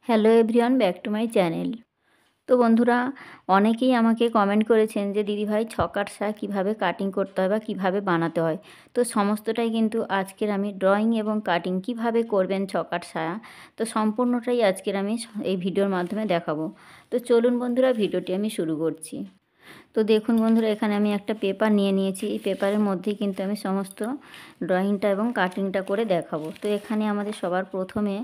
Hello everyone, back to my channel. তো বন্ধুরা, অনেকেই আমাকে কমেন্ট করেছেন যে দিদিভাই ছকার সায়া কীভাবে কাটিং করতে হয় বা কীভাবে বানাতে হয়। তো সমস্তটাই কিন্তু আজকের আমি ড্রয়িং এবং কাটিং কিভাবে করবেন ছকার সায়া, তো সম্পূর্ণটাই আজকের আমি এই ভিডিওর মাধ্যমে দেখাবো। তো চলুন বন্ধুরা, ভিডিওটি আমি শুরু করছি। তো দেখুন বন্ধুরা, এখানে আমি একটা পেপার নিয়ে নিয়েছি। এই পেপারের মধ্যেই কিন্তু আমি সমস্ত ড্রয়িংটা এবং কাটিংটা করে দেখাবো। তো এখানে আমাদের সবার প্রথমে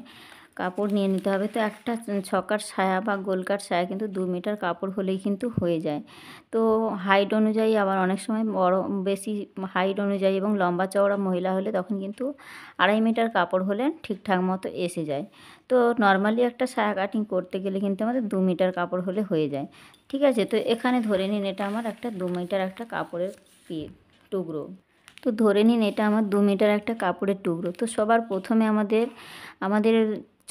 কাপড় নিয়ে নিতে হবে। তো একটা ছকার সায়া বা গোলকার সায়া কিন্তু 2 মিটার কাপড় হলেই কিন্তু হয়ে যায়। তো হাইট অনুযায়ী আবার অনেক সময় বড় বেশি হাইট অনুযায়ী এবং লম্বা চওড়া মহিলা হলে তখন কিন্তু 2.5 মিটার কাপড় হলে ঠিকঠাক মতো এসে যায়। তো নর্মালি একটা সায়া কাটিং করতে গেলে কিন্তু আমাদের 2 মিটার কাপড় হলে হয়ে যায়। ঠিক আছে, তো এখানে ধরে নিন এটা আমার একটা 2 মিটার একটা কাপড়ের টুকরো। তো ধরে নিন এটা আমার 2 মিটার একটা কাপড়ের টুকরো। তো সবার প্রথমে আমাদের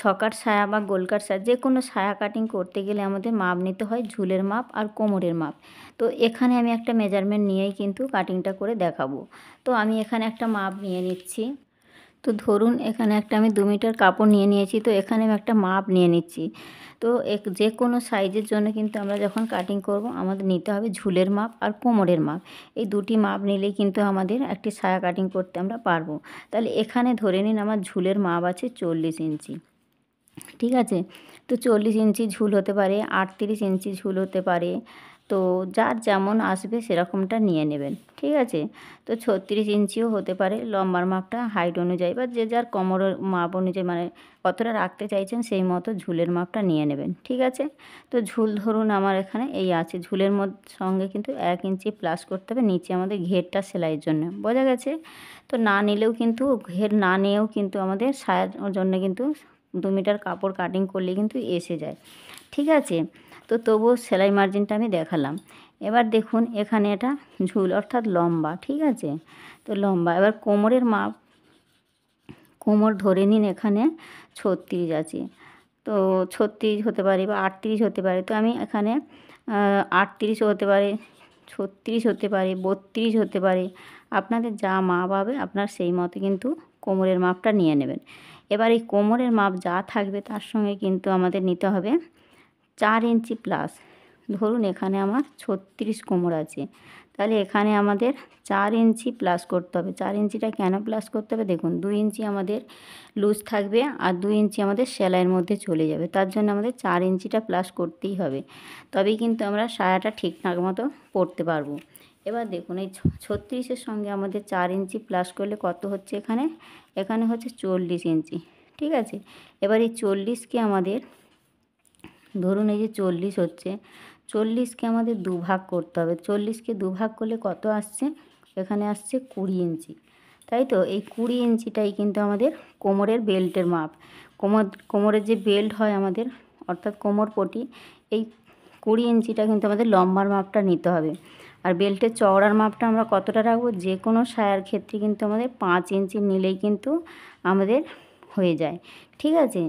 ছকার সায়া বা গোলকার সায়া যে কোনো সায়া কাটিং করতে গেলে আমাদের মাপ নিতে হয় ঝুলের মাপ আর কোমরের মাপ। তো এখানে আমি একটা মেজারমেন্ট নিয়েই কিন্তু কাটিংটা করে দেখাবো। তো আমি এখানে একটা মাপ নিয়ে নিচ্ছি। তো ধরুন এখানে একটা আমি 2 মিটার কাপড় নিয়ে নিয়েছি। তো এখানে আমি একটা মাপ নিয়ে নিচ্ছি। তো যে কোনো সাইজের জন্য কিন্তু আমরা যখন কাটিং করব আমাদের নিতে হবে ঝুলের মাপ আর কোমরের মাপ। এই দুটি মাপ নিলেই কিন্তু আমাদের একটি সায়া কাটিং করতে আমরা পারবো। তাহলে এখানে ধরে নিন আমার ঝুলের মাপ আছে 40 ইঞ্চি। ঠিক আছে, তো 40 ইঞ্চি ঝুল হতে পারে, 38 ইঞ্চি ঝুল হতে পারে। তো যার যেমন আসবে সেরকমটা নিয়ে নেবেন। ঠিক আছে, তো 36 ইঞ্চিও হতে পারে লম্বার মাপটা হাইট অনুযায়ী বা যে যার কোমরের মাপ অনুযায়ী, মানে কতটা রাখতে চাইছেন সেই মতো ঝুলের মাপটা নিয়ে নেবেন। ঠিক আছে, তো ঝুল ধরুন আমার এখানে এই আছে। ঝুলের সঙ্গে কিন্তু 1 ইঞ্চি প্লাস করতে হবে নিচে আমাদের ঘেরটা সেলাইয়ের জন্য। বোঝা গেছে? তো না নিলেও কিন্তু ঘের না নিয়েও কিন্তু আমাদের সায়ার জন্য কিন্তু 2 মিটার কাপড় কাটিং করলে কিন্তু এসে যায়। ঠিক আছে, তো তবুও সেলাই মার্জিনটা আমি দেখালাম। এবার দেখুন এখানে এটা ঝুল অর্থাৎ লম্বা। ঠিক আছে, তো লম্বা। এবার কোমরের মাপ, কোমর ধরে নিন এখানে 36 আছে। তো 36 হতে পারে বা 38 হতে পারে। তো আমি এখানে 38 হতে পারে, 36 হতে পারে, 32 হতে পারে। আপনাদের যা মাপ হবে আপনার সেই মতো কিন্তু কোমরের মাপটা নিয়ে নেবেন। এবার এই কোমরের মাপ যা থাকবে তার সঙ্গে কিন্তু আমাদের নিতে হবে 4 ইঞ্চি প্লাস। ধরুন এখানে আমার 36 কোমর আছে, তাহলে এখানে আমাদের 4 ইঞ্চি প্লাস করতে হবে। 4 ইঞ্চিটা কেন প্লাস করতে হবে দেখুন, 2 ইঞ্চি আমাদের লুজ থাকবে আর 2 ইঞ্চি আমাদের সেলাইয়ের মধ্যে চলে যাবে। তার জন্য আমাদের 4 ইঞ্চিটা প্লাস করতেই হবে, তবেই কিন্তু আমরা সায়াটা ঠিকঠাক মতো পরতে পারবো। এবার দেখুন এই 36-এর সঙ্গে আমাদের 4 ইঞ্চি প্লাস করলে কত হচ্ছে এখানে, এখানে হচ্ছে 40 ইঞ্চি। ঠিক আছে, এবার এই 40কে আমাদের ধরুন এই যে 40 হচ্ছে, 40কে আমাদের দুভাগ করতে হবে। 40কে দুভাগ করলে কত আসছে, এখানে আসছে 20 ইঞ্চি। তাই তো এই 20 ইঞ্চিটাই কিন্তু আমাদের কোমরের বেল্টের মাপ। কোমরের যে বেল্ট হয় আমাদের অর্থাৎ কোমর পটি, এই 20 ইঞ্চিটা কিন্তু আমাদের লম্বার মাপটা নিতে হবে। আর বেল্টের চওড়ার মাপটা আমরা কতটা রাখবো, যে কোনো সায়ার ক্ষেত্রে কিন্তু আমাদের 5 ইঞ্চি নিলেই কিন্তু আমাদের হয়ে যায়। ঠিক আছে,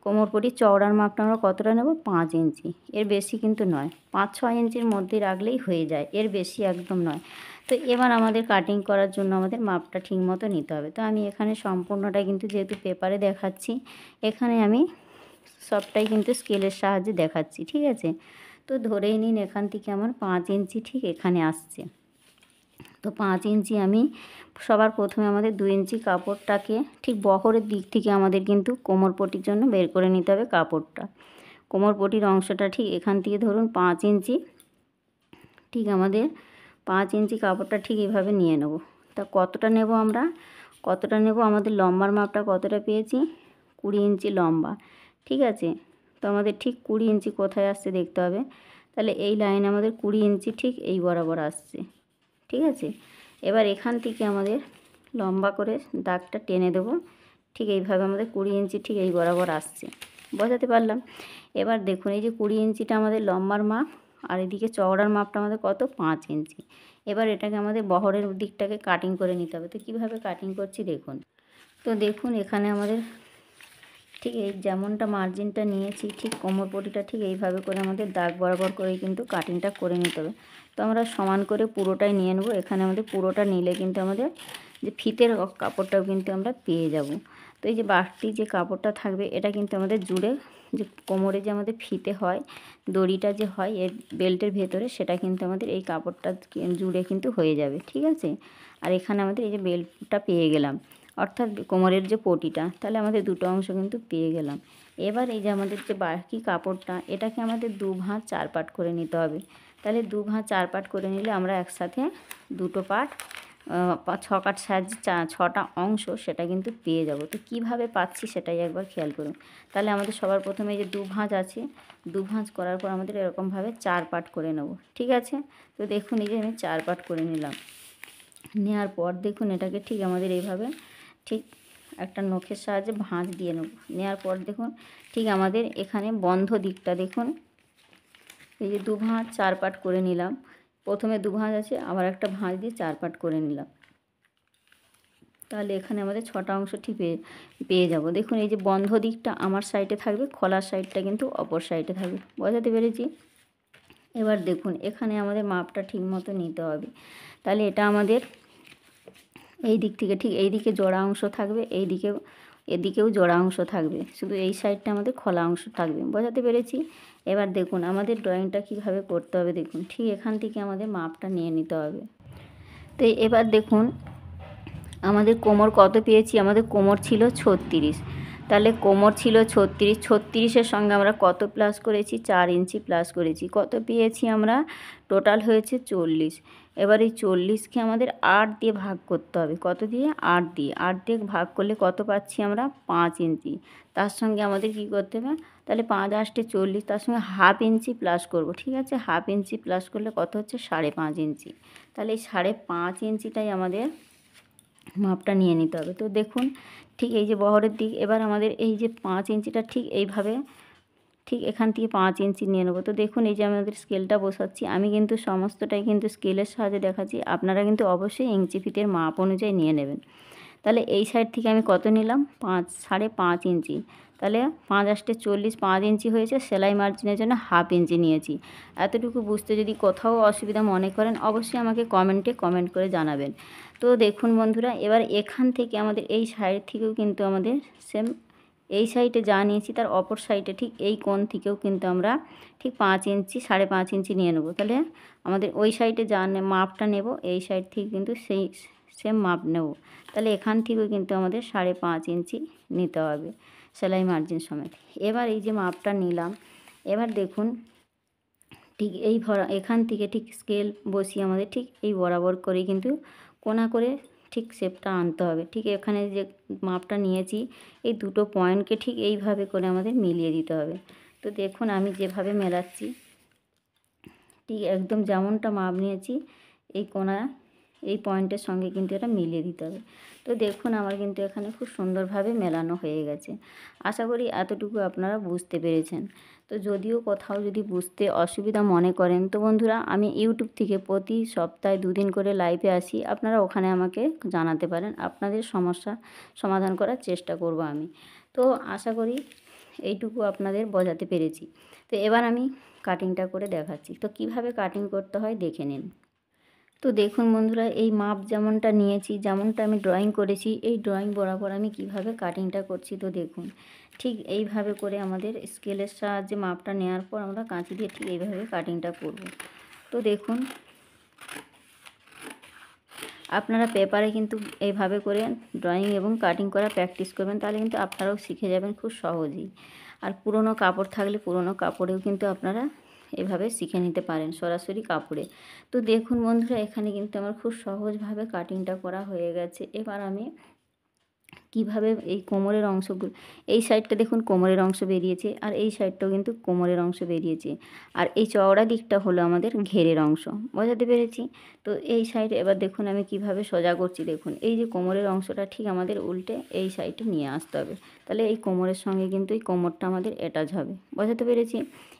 কোমরপটির চওড়ার মাপটা আমরা কতটা নেব, 5 ইঞ্চি। এর বেশি কিন্তু নয়, 5-6 ইঞ্চির মধ্যে রাখলেই হয়ে যায়, এর বেশি একদম নয়। তো এবার আমাদের কাটিং করার জন্য আমাদের মাপটা ঠিক মতো নিতে হবে। তো আমি এখানে সম্পূর্ণটা কিন্তু যেহেতু পেপারে দেখাচ্ছি, এখানে আমি সবটাই কিন্তু স্কেলের সাহায্যে দেখাচ্ছি। ঠিক আছে, তো ধরেই নিন এখান থেকে আমার 5 ইঞ্চি ঠিক এখানে আসছে। তো 5 ইঞ্চি আমি সবার প্রথমে আমাদের 2 ইঞ্চি কাপড়টাকে ঠিক বহরের দিক থেকে আমাদের কিন্তু কোমরপটির জন্য বের করে নিতে হবে কাপড়টা। কোমরপটির অংশটা ঠিক এখান থেকে ধরুন 5 ইঞ্চি, ঠিক আমাদের 5 ইঞ্চি কাপড়টা ঠিক এইভাবে নিয়ে নেব। তা কতটা নেব আমরা, কতটা নেব, আমাদের লম্বার মাপটা কতটা পেয়েছি, 20 ইঞ্চি লম্বা। ঠিক আছে, তো আমাদের ঠিক 20 ইঞ্চি কোথায় আসছে দেখতে হবে। তাহলে এই লাইন আমাদের 20 ইঞ্চি ঠিক এই বরাবর আসছে। ঠিক আছে, এবার এখান থেকে আমাদের লম্বা করে দাগটা টেনে দেবো। ঠিক এইভাবে আমাদের 20 ইঞ্চি ঠিক এই বরাবর আসছে। বোঝাতে পারলাম? এবার দেখুন এই যে 20 ইঞ্চিটা আমাদের লম্বার মাপ আর এদিকে চওড়ার মাপটা আমাদের কত, 5 ইঞ্চি। এবার এটাকে আমাদের বহরের দিকটাকে কাটিং করে নিতে হবে। তো কীভাবে কাটিং করছি দেখুন। তো দেখুন এখানে আমাদের ঠিক এই যেমনটা মার্জিনটা নিয়েছি ঠিক কোমরপটিটা ঠিক এইভাবে করে আমাদের দাগ বরাবর করেই কিন্তু কাটিংটা করে নিতে হবে। তো আমরা সমান করে পুরোটাই নিয়ে নেব। এখানে আমাদের পুরোটা নিলে কিন্তু আমাদের যে ফিতের কাপড়টাও কিন্তু আমরা পেয়ে যাব। তো এই যে বাড়তি যে কাপড়টা থাকবে এটা কিন্তু আমাদের জুড়ে যে কোমরে যে আমাদের ফিতে হয়, দড়িটা যে হয় এর বেল্টের ভেতরে, সেটা কিন্তু আমাদের এই কাপড়টা জুড়ে কিন্তু হয়ে যাবে, ঠিক আছে। আর এখানে আমাদের এই যে বেল্টটা পেয়ে গেলাম, অর্থাৎ কোমরের যে পটিটা, তাহলে আমাদের দুটো অংশ কিন্তু পেয়ে গেলাম। এবার এই যে আমাদের যে বাকি কাপড়টা, এটাকে আমাদের 2 ভাঁজ 4 পাট করে নিতে হবে। তাহলে 2 ভাঁজ 4 পাট করে নিলে আমরা একসাথে দুটো পাট 6 কাঠ সাহায্যে 6টা অংশ সেটা কিন্তু পেয়ে যাব। তো কীভাবে পাচ্ছি সেটাই একবার খেয়াল করুন। তাহলে আমাদের সবার প্রথমে এই যে 2 ভাঁজ আছে, 2 ভাঁজ করার পর আমাদের এরকমভাবে 4 পাট করে নেব, ঠিক আছে। তো দেখুন এই যে আমি 4 পাট করে নিলাম। নেওয়ার পর দেখুন এটাকে ঠিক আমাদের এইভাবে ঠিক একটা নখের সাহায্যে ভাঁজ দিয়ে নেব। নেওয়ার পর দেখুন ঠিক আমাদের এখানে বন্ধ দিকটা দেখুন, এই যে 2 ভাঁজ 4 পাট করে নিলাম, প্রথমে 2 ভাঁজ আছে, আবার একটা ভাঁজ দিয়ে 4 পাট করে নিলাম। তাহলে এখানে আমাদের 6টা অংশ ঠিক পেয়ে যাব। দেখুন এই যে বন্ধ দিকটা আমার সাইডে থাকবে, খোলার সাইডটা কিন্তু অপর সাইডে থাকবে, বোঝাতে পেরেছি। এবার দেখুন এখানে আমাদের মাপটা ঠিক মতো নিতে হবে। তাহলে এটা আমাদের এই দিক থেকে ঠিক এই দিকে জোড়া অংশ থাকবে, এই দিকেও এদিকেও জোড়া অংশ থাকবে, শুধু এই সাইডটা আমাদের খোলা অংশ থাকবে, বোঝাতে পেরেছি। এবার দেখুন আমাদের ড্রয়িংটা কীভাবে করতে হবে, দেখুন ঠিক এখান থেকে আমাদের মাপটা নিয়ে নিতে হবে। তো এবার দেখুন আমাদের কোমর কত পেয়েছি, আমাদের কোমর ছিল 36, তাহলে কোমর ছিল 36, 36-এর সঙ্গে আমরা কত প্লাস করেছি, 4 ইঞ্চি প্লাস করেছি, কত পেয়েছি আমরা, টোটাল হয়েছে 40। এবার এই 40কে আমাদের 8 দিয়ে ভাগ করতে হবে, কত দিয়ে, 8 দিয়ে। 8 দিয়ে ভাগ করলে কত পাচ্ছি আমরা, 5 ইঞ্চি। তার সঙ্গে আমাদের কি করতে হবে, তাহলে 5 8 40, তার সঙ্গে হাফ ইঞ্চি প্লাস করব, ঠিক আছে। হাফ ইঞ্চি প্লাস করলে কত হচ্ছে, 5.5 ইঞ্চি। তাহলে এই 5.5 ইঞ্চিটাই আমাদের মাপটা নিয়ে নিতে হবে। তো দেখুন ঠিক এই যে বহরের দিক, এবার আমাদের এই যে 5 ইঞ্চিটা ঠিক এইভাবে ঠিক এখান থেকে 5 ইঞ্চি নিয়ে নেবো। তো দেখুন এই যে আমাদের স্কেলটা বসাচ্ছি, আমি কিন্তু সমস্তটাই কিন্তু স্কেলের সাহায্যে দেখাচ্ছি, আপনারা কিন্তু অবশ্যই ইঞ্চি ফিতের মাপ অনুযায়ী নিয়ে নেবেন। তাহলে এই সাইড থেকে আমি কত নিলাম, 5.5 ইঞ্চি। তাহলে 5 8 40, 5 ইঞ্চি হয়েছে। সেলাই মার্জিনের জন্য হাফ ইঞ্চি নিয়েছি। এতটুকু বুঝতে যদি কোথাও অসুবিধা মনে করেন অবশ্যই আমাকে কমেন্ট করে জানাবেন। তো দেখুন বন্ধুরা, এবার এখান থেকে আমাদের এই সাইড থেকেও কিন্তু আমাদের সেম এই সাইডে যা নিয়েছি তার অপর সাইডে ঠিক এই কোণ থেকেও কিন্তু আমরা ঠিক 5 ইঞ্চি 5.5 ইঞ্চি নিয়ে নেব। তাহলে আমাদের ওই সাইডে যা মাপটা নেব এই সাইড থেকে কিন্তু সেই সেম মাপ নেব। তাহলে এখান থেকেও কিন্তু আমাদের 5.5 ইঞ্চি নিতে হবে সেলাই মার্জিন সমেত। এবার এই যে মাপটা নিলাম, এবার দেখুন ঠিক এই এখান থেকে ঠিক স্কেল বসিয়ে আমাদের ঠিক এই বরাবর করেই কিন্তু কোণা করে ঠিক শেপটা আনতে হবে। ঠিক এখানে যে মাপটা নিয়েছি এই দুটো পয়েন্টকে ঠিক এইভাবে করে আমাদের মিলিয়ে দিতে হবে। তো দেখুন আমি যেভাবে মেলাচ্ছি ঠিক একদম যেমনটা মাপ নিয়েছি এই কোণা এই পয়েন্টের সঙ্গে কিন্তু এটা মিলিয়ে দিতে হবে। তো দেখুন আমার কিন্তু এখানে খুব সুন্দরভাবে মেলানো হয়ে গেছে। আশা করি এতটুকু আপনারা বুঝতে পেরেছেন। তো যদিও কোথাও যদি বুঝতে অসুবিধা মনে করেন তো বন্ধুরা আমি ইউটিউব থেকে প্রতি সপ্তাহে 2 দিন করে লাইভে আসি, আপনারা ওখানে আমাকে জানাতে পারেন, আপনাদের সমস্যা সমাধান করার চেষ্টা করব আমি। তো আশা করি এইটুকু আপনাদের বোঝাতে পেরেছি। তো এবার আমি কাটিংটা করে দেখাচ্ছি। তো কিভাবে কাটিং করতে হয় দেখে নিন। তো দেখুন বন্ধুরা এই মাপ যেমনটা নিয়েছি, যেমনটা আমি ড্রয়িং করেছি, এই ড্রয়িং বরাবর আমি কিভাবে কাটিংটা করছি। তো দেখুন ঠিক এইভাবে করে আমাদের স্কেলের সাহায্যে মাপটা নেওয়ার পর আমরা কাঁচি দিয়ে ঠিক এইভাবে কাটিংটা করব। তো দেখুন আপনারা পেপারে কিন্তু এইভাবে করে ড্রয়িং এবং কাটিং করা প্র্যাকটিস করবেন, তাহলে কিন্তু আপনারাও শিখে যাবেন খুব সহজেই। আর পুরনো কাপড় থাকলে পুরনো কাপড়েও কিন্তু আপনারা এভাবে শিখে নিতে পারেন সরাসরি কাপড়ে। তো দেখুন বন্ধুরা এখানে কিন্তু আমার খুব সহজভাবে কাটিংটা করা হয়ে গেছে। এবার আমি কিভাবে এই কোমরের অংশগুলো, এই সাইডটা দেখুন কোমরের অংশ বেরিয়েছে আর এই সাইডটাও কিন্তু কোমরের অংশ বেরিয়েছে, আর এই চওড়া দিকটা হলো আমাদের ঘেরের অংশ, বোঝাতে পেরেছি। তো এই সাইডে এবার দেখুন আমি কিভাবে সোজা করছি। দেখুন এই যে কোমরের অংশটা ঠিক আমাদের উল্টে এই সাইডে নিয়ে আসতে হবে, তাহলে এই কোমরের সঙ্গে কিন্তু এই কোমরটা আমাদের অ্যাটাচ হবে, বোঝাতে পেরেছি।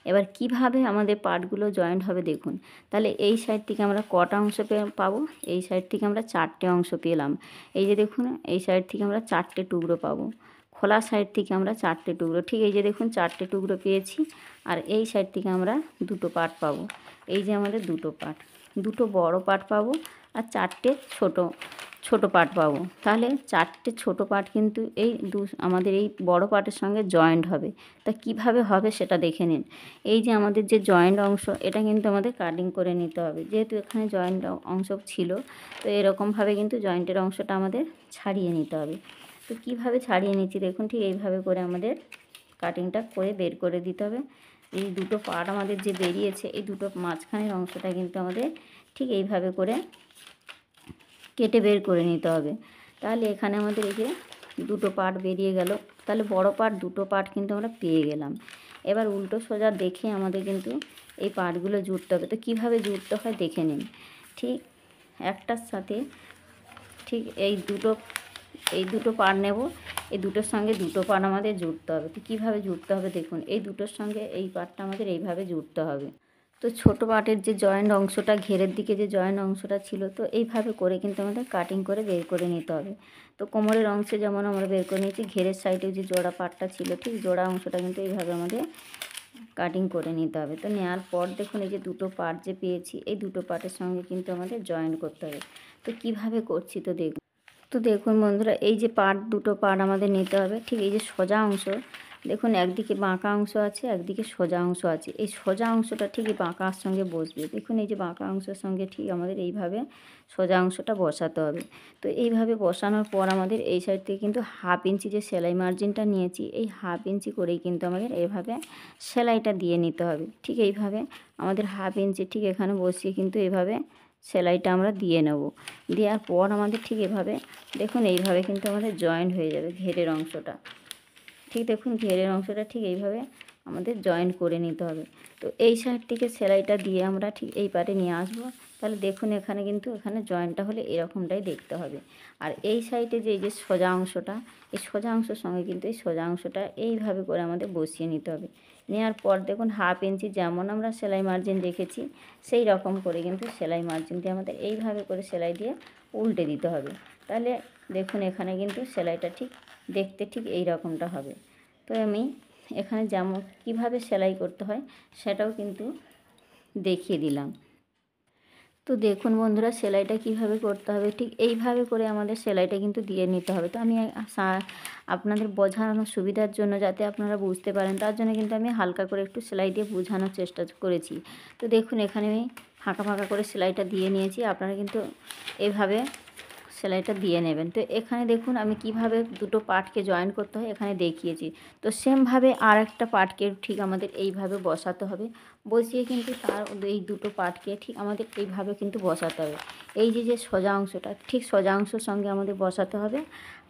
এবার কিভাবে আমাদের পার্টগুলো জয়েন্ট হবে দেখুন। তাহলে এই সাইড থেকে আমরা কটা অংশ পাবো, এই সাইড থেকে আমরা 4টে অংশ পেলাম। এই যে দেখুন এই সাইড থেকে আমরা 4টে টুকরো পাবো, খোলা সাইড থেকে আমরা 4টে টুকরো, ঠিক এই যে দেখুন 4টে টুকরো পেয়েছি। আর এই সাইড থেকে আমরা দুটো পার্ট পাবো, এই যে আমাদের দুটো পার্ট, দুটো বড় পার্ট পাবো আর 4টে ছোট ছোট পাট পাবো। তাহলে 4টে ছোট পাট কিন্তু এই আমাদের এই বড় পাটের সঙ্গে জয়েন্ট হবে। তা কিভাবে হবে সেটা দেখে নিন। এই যে আমাদের যে জয়েন্ট অংশ, এটা কিন্তু আমাদের কাটিং করে নিতে হবে। যেহেতু এখানে জয়েন্ট অংশ ছিল, তো এরকমভাবে কিন্তু জয়েন্টের অংশটা আমাদের ছাড়িয়ে নিতে হবে। তো কিভাবে ছাড়িয়ে নিচ্ছি দেখুন, ঠিক এইভাবে করে আমাদের কাটিংটা করে বের করে দিতে হবে। এই দুটো পাট আমাদের যে বেরিয়েছে, এই দুটো মাঝখানের অংশটা কিন্তু আমাদের ঠিক এইভাবে করে কেটে বের করে নিতে হবে। তাহলে এখানে আমাদের এই যে দুটো পার্ট বেরিয়ে গেল, তাহলে বড় পার্ট দুটো পার্ট কিন্তু আমরা পেয়ে গেলাম। এবার উল্টো সোজা দেখে আমাদের কিন্তু এই পার্টগুলো জুড়তে হবে। তো কীভাবে জুড়তে হয় দেখে নিন। ঠিক একটার সাথে ঠিক এই দুটো পার্ট নেব, এই দুটোর সঙ্গে দুটো পার্ট আমাদের জুড়তে হবে। তো কীভাবে জুড়তে হবে দেখুন, এই দুটোর সঙ্গে এই পার্টটা আমাদের এইভাবে জুড়তে হবে। তো ছোটো পাটের যে জয়েন্ট অংশটা, ঘেরের দিকে যে জয়েন্ট অংশটা ছিল, তো এইভাবে করে কিন্তু আমাদের কাটিং করে বের করে নিতে হবে। তো কোমরের অংশে যেমন আমরা বের করে নিয়েছি, ঘেরের সাইডে যে জোড়া পাটটা ছিল, ঠিক জোড়া অংশটা কিন্তু এইভাবে আমাদের কাটিং করে নিতে হবে। তো নেওয়ার পর দেখুন, এই যে দুটো পার্ট যে পেয়েছি, এই দুটো পার্টের সঙ্গে কিন্তু আমাদের জয়েন করতে হবে। তো কিভাবে করছি তো দেখুন বন্ধুরা, এই যে দুটো পার্ট আমাদের নিতে হবে। ঠিক এই যে সোজা অংশ দেখুন, একদিকে বাঁকা অংশ আছে, একদিকে সোজা অংশ আছে। এই সোজা অংশটা ঠিক এই বাঁকার সঙ্গে বসবে। দেখুন এই যে বাঁকা অংশের সঙ্গে ঠিক আমাদের এইভাবে সোজা অংশটা বসাতে হবে। তো এইভাবে বসানোর পর আমাদের এই সাইড থেকে কিন্তু 1/2 ইঞ্চি যে সেলাই মার্জিনটা নিয়েছি, এই 1/2 ইঞ্চি করেই কিন্তু আমাদের এইভাবে সেলাইটা দিয়ে নিতে হবে। ঠিক এইভাবে আমাদের 1/2 ইঞ্চি ঠিক এখানে বসিয়ে কিন্তু এইভাবে সেলাইটা আমরা দিয়ে নেব। দেওয়ার পর আমাদের ঠিক এভাবে দেখুন, এইভাবে কিন্তু আমাদের জয়েন্ট হয়ে যাবে ঘেরের অংশটা। ঠিক দেখুন, ঘেরের অংশটা ঠিক এইভাবে আমাদের জয়েন্ট করে নিতে হবে। তো এই সাইড থেকে সেলাইটা দিয়ে আমরা ঠিক এই পাটে নিয়ে আসবো। তাহলে দেখুন এখানে কিন্তু এখানে জয়েন্টটা হলে এরকমটাই দেখতে হবে। আর এই সাইডে যে এই যে সোজা অংশটা, এই সোজা অংশের সঙ্গে কিন্তু এই সোজা অংশটা এইভাবে করে আমাদের বসিয়ে নিতে হবে। নেওয়ার পর দেখুন 1/2 ইঞ্চি যেমন আমরা সেলাই মার্জিন রেখেছি, সেই রকম করে কিন্তু সেলাই মার্জিন দিয়ে আমাদের এইভাবে করে সেলাই দিয়ে উল্টে দিতে হবে। তাহলে দেখুন এখানে কিন্তু সেলাইটা ঠিক দেখতে ঠিক এই রকমটা হবে। তো আমি এখানে যেমন কীভাবে সেলাই করতে হয় সেটাও কিন্তু দেখিয়ে দিলাম। তো দেখুন বন্ধুরা, সেলাইটা কিভাবে করতে হবে, ঠিক এইভাবে করে আমাদের সেলাইটা কিন্তু দিয়ে নিতে হবে। তো আমি আপনাদের বোঝানোর সুবিধার জন্য, যাতে আপনারা বুঝতে পারেন, তার জন্য কিন্তু আমি হালকা করে একটু সেলাই দিয়ে বোঝানোর চেষ্টা করেছি। তো দেখুন এখানে আমি ফাঁকা ফাঁকা করে সেলাইটা দিয়ে নিয়েছি। আপনারা কিন্তু এভাবে সেলাইটা দিয়ে নেবেন। তো এখানে দেখুন আমি কিভাবে দুটো পার্টকে জয়েন করতে হয় এখানে দেখিয়েছি। তো সেমভাবে আর একটা পার্টকে ঠিক আমাদের এইভাবে বসাতে হবে। বসিয়ে কিন্তু এই দুটো পার্টকে ঠিক আমাদের এইভাবে কিন্তু বসাতে হবে। এই যে সোজা অংশটা, ঠিক সোজা অংশের সঙ্গে আমাদের বসাতে হবে।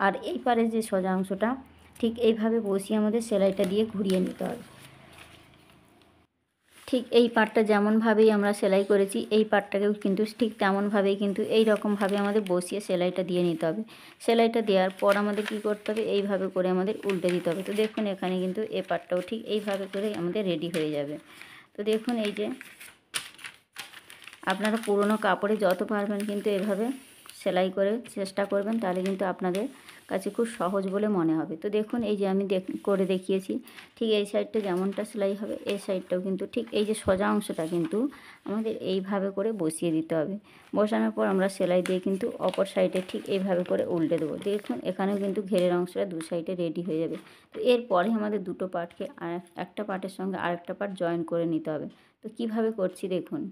আর এই পারে যে সোজা অংশটা ঠিক এইভাবে বসিয়ে আমাদের সেলাইটা দিয়ে ঘুরিয়ে নিতে হবে। ঠিক এই পাটটা যেমনভাবেই আমরা সেলাই করেছি, এই পাটটাকেও কিন্তু ঠিক তেমনভাবেই কিন্তু এই রকমভাবে আমাদের বসিয়ে সেলাইটা দিয়ে নিতে হবে। সেলাইটা দেওয়ার পর আমাদের কী করতে হবে, এইভাবে করে আমাদের উল্টে দিতে হবে। তো দেখুন এখানে কিন্তু এ পাটটাও ঠিক এইভাবে করে আমাদের রেডি হয়ে যাবে। তো দেখুন এই যে আপনারা পুরনো কাপড়ে যত পারবেন কিন্তু এভাবে সেলাই করে চেষ্টা করবেন, তাহলে কিন্তু আপনাদের কাছে খুব সহজ বলে মনে হবে। তো দেখুন এই যে আমি করে দেখিয়েছি, ঠিক এই সাইডটা যেমনটা সেলাই হবে, এই সাইডটাও কিন্তু ঠিক এই যে সোজা অংশটা কিন্তু আমাদের এইভাবে করে বসিয়ে দিতে হবে। বসানোর পর আমরা সেলাই দিয়ে কিন্তু অপর সাইডে ঠিক এইভাবে করে উল্টে দেবো। দেখুন এখানেও কিন্তু ঘেরের অংশটা দু সাইডে রেডি হয়ে যাবে। তো এরপরে আমাদের দুটো পার্টকে একটা পার্টের সঙ্গে আরেকটা পার্ট জয়েন করে নিতে হবে। তো কিভাবে করছি দেখুন।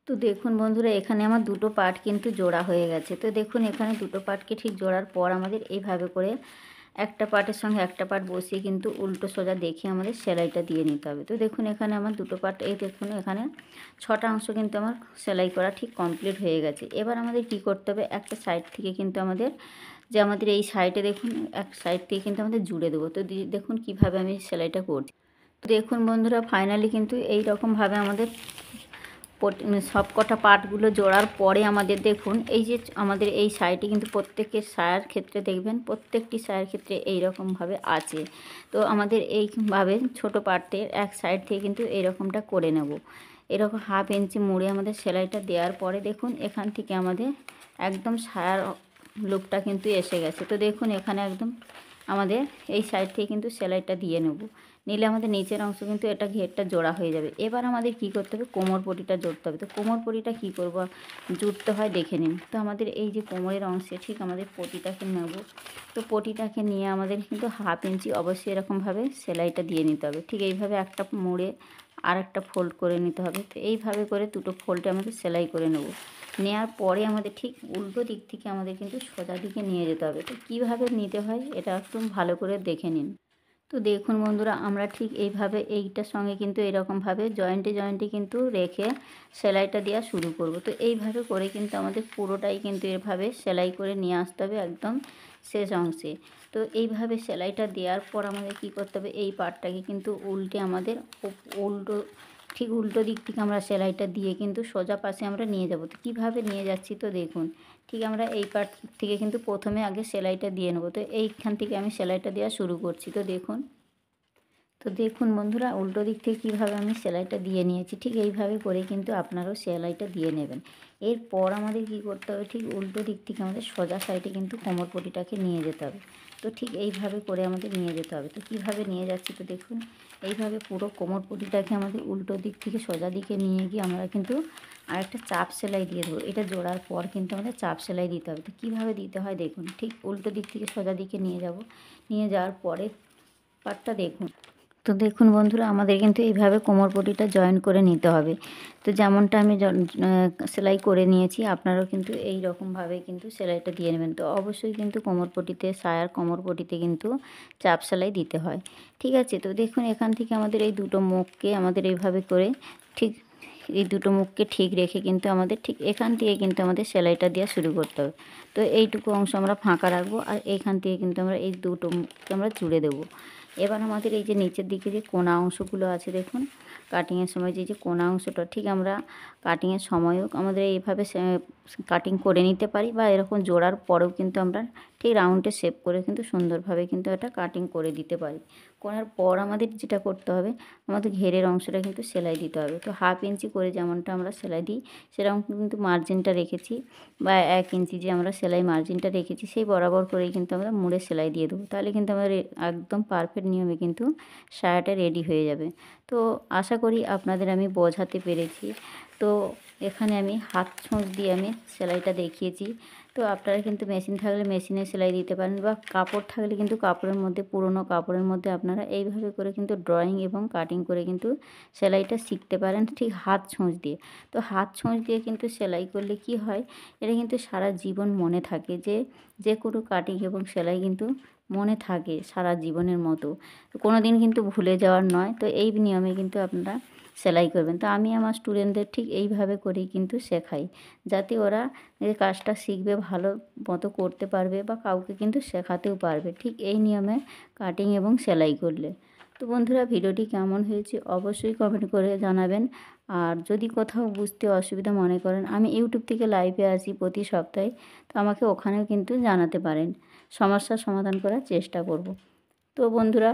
তো দেখুন বন্ধুরা, এখানে আমার দুটো পার্ট কিন্তু জোড়া হয়ে গেছে। তো দেখুন এখানে দুটো পার্টকে ঠিক জোড়ার পর আমাদের এইভাবে করে একটা পার্টের সঙ্গে একটা পার্ট বসিয়ে কিন্তু উল্টো সোজা দেখে আমাদের সেলাইটা দিয়ে নিতে হবে। তো দেখুন এখানে আমার দুটো পার্ট, এই দেখুন এখানে 6টা অংশ কিন্তু আমার সেলাই করা ঠিক কমপ্লিট হয়ে গেছে। এবার আমাদের কি করতে হবে, একটা সাইড থেকে কিন্তু আমাদের এই সাইডে দেখুন এক সাইড থেকে কিন্তু আমাদের জুড়ে দেবো। তো দেখুন কিভাবে আমি সেলাইটা করছি। তো দেখুন বন্ধুরা, ফাইনালি কিন্তু এই রকমভাবে আমাদের সব কটা পার্টগুলো জোড়ার পরে আমাদের দেখুন এই যে আমাদের এই সাইডে কিন্তু প্রত্যেকের সায়ার ক্ষেত্রে দেখবেন, প্রত্যেকটি সায়ার ক্ষেত্রে এই রকমভাবে আছে। তো আমাদের এইভাবে ছোট পার্টের এক সাইড থেকে কিন্তু এইরকমটা করে নেব। এরকম 1/2 ইঞ্চি মুড়ে আমাদের সেলাইটা দেওয়ার পরে দেখুন এখান থেকে আমাদের একদম সায়ার লুকটা কিন্তু এসে গেছে। তো দেখুন এখানে একদম আমাদের এই সাইড থেকে কিন্তু সেলাইটা দিয়ে নেব। নিলে আমাদের নিচের অংশ কিন্তু এটা ঘেরটা জোড়া হয়ে যাবে। এবার আমাদের কি করতে হবে, কোমর পটিটা জুড়তে হবে। তো কোমর পটিটা কী করব জুড়তে হয় দেখে নিন। তো আমাদের এই যে কোমরের অংশে ঠিক আমাদের পটিটাকে নেব। তো পটিটাকে নিয়ে আমাদের কিন্তু 1/2 ইঞ্চি অবশ্যই এরকমভাবে সেলাইটা দিয়ে নিতে হবে। ঠিক এইভাবে একটা মুড়ে আর একটা ফোল্ড করে নিতে হবে। তো এইভাবে করে দুটো ফোল্ডে আমাদের সেলাই করে নেব। নেওয়ার পরে আমাদের ঠিক উল্টো দিক থেকে আমাদের কিন্তু সোজা দিকে নিয়ে যেতে হবে। তো কীভাবে নিতে হয় এটা একদম ভালো করে দেখে নিন। তো দেখুন বন্ধুরা, আমরা ঠিক এইভাবে এইটার সঙ্গে কিন্তু এরকমভাবে জয়েন্টে জয়েন্টে কিন্তু রেখে সেলাইটা দেওয়া শুরু করব। তো এইভাবে করে কিন্তু আমাদের পুরোটাই কিন্তু এভাবে সেলাই করে নিয়ে আসতে হবে একদম শেষ অংশে। তো এইভাবে সেলাইটা দেওয়ার পর আমাদের কী করতে হবে, এই পার্টটাকে কিন্তু উল্টে আমাদের ঠিক উল্টো দিক থেকে আমরা সেলাইটা দিয়ে কিন্তু সোজা পাশে আমরা নিয়ে যাব। তো কীভাবে নিয়ে যাচ্ছি তো দেখুন, ঠিক আমরা এই পার্ট থেকে কিন্তু প্রথমে আগে সেলাইটা দিয়ে নেব। তো এইখান থেকে আমি সেলাইটা দেওয়া শুরু করছি। তো দেখুন বন্ধুরা, উল্টো দিক থেকে কীভাবে আমি সেলাইটা দিয়ে নিয়েছি, ঠিক এইভাবে করে কিন্তু আপনারাও সেলাইটা দিয়ে নেবেন। এরপর আমাদের কী করতে হবে, ঠিক উল্টো দিক থেকে আমাদের সোজা সাইডে কিন্তু কোমর পটিটাকে নিয়ে যেতে হবে। তো ঠিক এইভাবে করে আমাদের নিয়ে যেতে হবে। তো কীভাবে নিয়ে যাচ্ছি তো দেখুন, এইভাবে পুরো কোমর পটিটাকে আমাদের উল্টো দিক থেকে সোজা দিকে নিয়ে গিয়ে আমরা কিন্তু আরেকটা চাপ সেলাই দিয়ে দেবো। এটা জোড়ার পর কিন্তু আমাদের চাপ সেলাই দিতে হবে। তো কীভাবে দিতে হয় দেখুন, ঠিক উল্টো দিক থেকে সোজা দিকে নিয়ে যাব। নিয়ে যাওয়ার পরে পার্টটা দেখুন। তো দেখুন বন্ধুরা, আমাদের কিন্তু এইভাবে কোমর পটিটা জয়েন করে নিতে হবে। তো যেমনটা আমি সেলাই করে নিয়েছি, আপনারাও কিন্তু এই রকমভাবে কিন্তু সেলাইটা দিয়ে নেবেন। তো অবশ্যই কিন্তু কোমর পটিতে, সায়ার কোমর পটিতে কিন্তু চাপ সেলাই দিতে হয়। ঠিক আছে, তো দেখুন এখান থেকে আমাদের এই দুটো মুখকে আমাদের এইভাবে করে ঠিক এই দুটো মুখকে ঠিক রেখে কিন্তু আমাদের ঠিক এখান থেকে কিন্তু আমাদের সেলাইটা দেওয়া শুরু করতে হবে। তো এইটুকু অংশ আমরা ফাঁকা রাখবো, আর এইখান থেকে কিন্তু আমরা এই দুটো মুখকে আমরা জুড়ে দেবো। এবার আমাদের এই যে নিচের দিকে যে কোনা অংশগুলো আছে দেখুন, কাটিংয়ের সময় যে কোনা অংশটা ঠিক আমরা কাটিংয়ের সময়ও আমাদের এইভাবে কাটিং করে নিতে পারি, বা এরকম জোড়ার পরেও কিন্তু আমরা ঠিক রাউন্ডে শেপ করে কিন্তু সুন্দরভাবে কিন্তু এটা কাটিং করে দিতে পারি। করার পর আমাদের যেটা করতে হবে, আমাদের ঘেরের অংশটা কিন্তু সেলাই দিতে হবে। তো 1/2 ইঞ্চি করে যেমনটা আমরা সেলাই দিই সেরকম কিন্তু মার্জিনটা রেখেছি, বা 1 ইঞ্চি যে আমরা সেলাই মার্জিনটা রেখেছি সেই বরাবর করেই কিন্তু আমরা মুড়ে সেলাই দিয়ে দেবো। তাহলে কিন্তু আমাদের একদম পারফেক্ট নিয়মে কিন্তু সায়াটা রেডি হয়ে যাবে। তো আশা করি আপনাদের আমি বোঝাতে পেরেছি। তো এখানে আমি হাত ছোঁচ দিয়ে আমি সেলাইটা দেখিয়েছি। তো আপনারা কিন্তু মেশিন থাকলে মেশিনে সেলাই দিতে পারেন, বা কাপড় থাকলে কিন্তু কাপড়ের মধ্যে, পুরনো কাপড়ের মধ্যে আপনারা এইভাবে করে কিন্তু ড্রয়িং এবং কাটিং করে কিন্তু সেলাইটা শিখতে পারেন, ঠিক হাত ছোঁচ দিয়ে। তো হাত ছোঁচ দিয়ে কিন্তু সেলাই করলে কি হয়, এটা কিন্তু সারা জীবন মনে থাকে, যে কোনো কাটিং এবং সেলাই কিন্তু মনে থাকে সারা জীবনের মতো, কোনো দিন কিন্তু ভুলে যাওয়ার নয়। তো এই নিয়মে কিন্তু আপনারা সেলাই করবেন। তো আমি আমার স্টুডেন্টদের ঠিক এইভাবে করেই কিন্তু শেখাই, যাতে ওরা এই কাজটা শিখবে, ভালো মতো করতে পারবে, বা কাউকে কিন্তু শেখাতেও পারবে ঠিক এই নিয়মে কাটিং এবং সেলাই করলে। তো বন্ধুরা, ভিডিওটি কেমন হয়েছে অবশ্যই কমেন্ট করে জানাবেন। আর যদি কোথাও বুঝতে অসুবিধা মনে করেন, আমি ইউটিউব থেকে লাইভে আসি প্রতি সপ্তাহে, তো আমাকে ওখানেও কিন্তু জানাতে পারেন, সমস্যার সমাধান করার চেষ্টা করব। তো বন্ধুরা,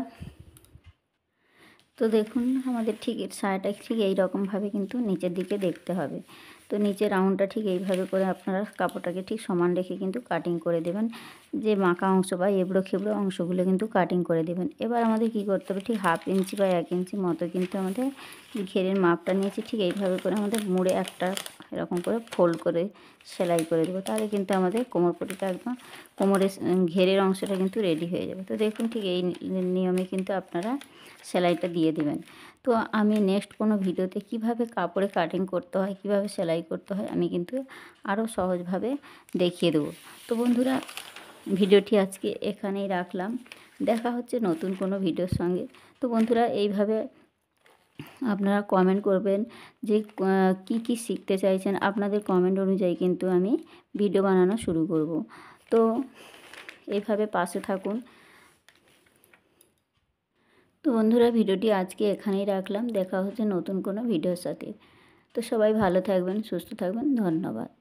তো দেখুন আমাদের ঠিক সায়াটা ঠিক এই রকমভাবে কিন্তু নিচের দিকে দেখতে হবে। তো নিচের রাউন্ডটা ঠিক এইভাবে করে আপনারা কাপড়টাকে ঠিক সমান রেখে কিন্তু কাটিং করে দেবেন, যে বাঁকা অংশ বা এবড়ো খেবড়ো অংশগুলো কিন্তু কাটিং করে দেবেন। এবার আমাদের কি করতে হবে, ঠিক 1/2 ইঞ্চি বা 1 ইঞ্চি মতো কিন্তু আমাদের ঘেরের মাপটা নিয়েছি, ঠিক এইভাবে করে আমাদের মুড়ে একটা এরকম করে ফোল্ড করে সেলাই করে দেবো। তাহলে কিন্তু আমাদের কোমর পটিটা একদম কোমরের ঘেরের অংশটা কিন্তু রেডি হয়ে যাবে। তো দেখুন ঠিক এই নিয়মে কিন্তু আপনারা সেলাইটা দিয়ে দেবেন। তো আমি নেক্সট কোনো ভিডিওতে কিভাবে কাপড়ে কাটিং করতে হয়, কিভাবে সেলাই করতে হয়, আমি কিন্তু আরও সহজভাবে দেখিয়ে দেবো। তো বন্ধুরা, ভিডিওটি আজকে এখানেই রাখলাম। দেখা হচ্ছে নতুন কোনো ভিডিওর সঙ্গে। তো বন্ধুরা, এইভাবে আপনারা কমেন্ট করবেন যে কী কী শিখতে চাইছেন। আপনাদের কমেন্ট অনুযায়ী কিন্তু আমি ভিডিও বানানো শুরু করব। তো এইভাবে পাশে থাকুন। তো বন্ধুরা, ভিডিওটি আজকে এখানেই রাখলাম। দেখা হচ্ছে নতুন কোনো ভিডিওর সাথে। তো সবাই ভালো থাকবেন, সুস্থ থাকবেন। ধন্যবাদ।